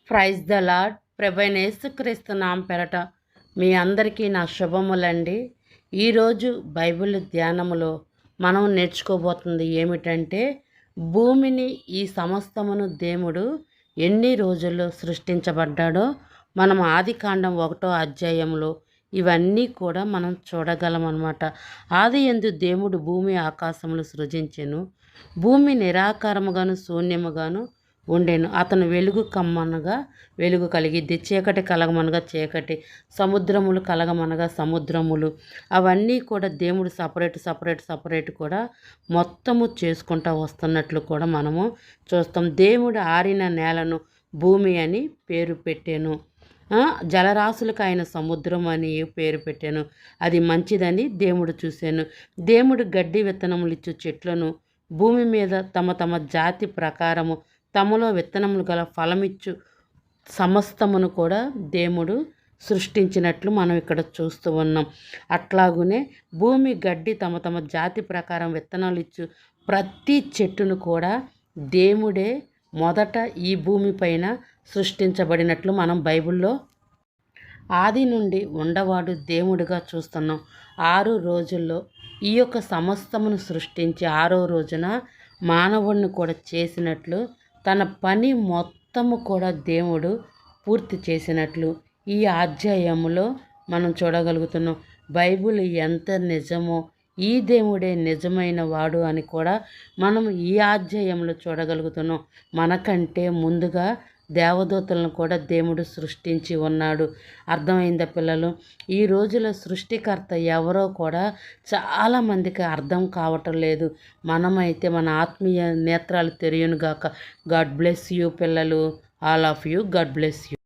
Praise the lord. ప్రభువైన యేసుక్రీస్తు నామం పేరట మీ అందరికీ నా శుభములండి. ఈరోజు బైబిల్ ధ్యానములో మనం నేర్చుకోబోతుంది ఏమిటంటే, భూమిని ఈ సమస్తమును దేవుడు ఎన్ని రోజుల్లో సృష్టించబడ్డాడో మనం ఆదికాండం 1వ అధ్యాయంలో ఇవన్నీ కూడా మనం చూడగలం అన్నమాట. ఆదియందు దేవుడు భూమి ఆకాశములు సృజించెను. భూమి నిరాకారముగాను శూన్యముగాను ఉండెను. అతను వెలుగు కమ్మనగా వెలుగు కలిగిద్ది, చీకటి కలగమనగా చీకటి, సముద్రములు కలగమనగా సముద్రములు. అవన్నీ కూడా దేవుడు సపరేట్ కూడా మొత్తము చేసుకుంటూ వస్తున్నట్లు కూడా మనము చూస్తాం. దేవుడు ఆరిన నేలను భూమి అని పేరు పెట్టాను. జలరాశులకు ఆయన సముద్రం అని పేరు పెట్టాను. అది మంచిదని దేవుడు చూశాను. దేవుడు గడ్డి విత్తనములు ఇచ్చు చెట్లను భూమి మీద తమ తమ జాతి ప్రకారము తమలో విత్తనములు గల ఫలమిచ్చు సమస్తమును కూడా దేవుడు సృష్టించినట్లు మనం ఇక్కడ చూస్తూ ఉన్నాం. అట్లాగునే భూమి గడ్డి తమ తమ జాతి ప్రకారం విత్తనాలు ఇచ్చు ప్రతి చెట్టును కూడా దేవుడే మొదట ఈ భూమి పైన సృష్టించబడినట్లు మనం బైబిల్లో ఆది నుండి ఉండవాడు దేవుడిగా చూస్తున్నాం. 6 రోజుల్లో ఈ యొక్క సమస్తమును సృష్టించి 6వ రోజున మానవుడిని కూడా చేసినట్లు, తన పని మొత్తము కూడా దేవుడు పూర్తి చేసినట్లు ఈ అధ్యాయంలో మనం చూడగలుగుతున్నాం. బైబిల్ ఎంత నిజమో, ఈ దేవుడే నిజమైన వాడు అని కూడా మనం ఈ అధ్యాయంలో చూడగలుగుతున్నాం. మనకంటే ముందుగా దేవదూతలను కూడా దేవుడు సృష్టించి ఉన్నాడు. అర్థమైందా పిల్లలు? ఈ రోజుల సృష్టికర్త ఎవరో కూడా చాలామందికి అర్థం కావటం లేదు. మనమైతే మన ఆత్మీయ నేత్రాలు తెరియునుగాక. గాడ్ బ్లెస్ యూ పిల్లలు. All of you. God bless you.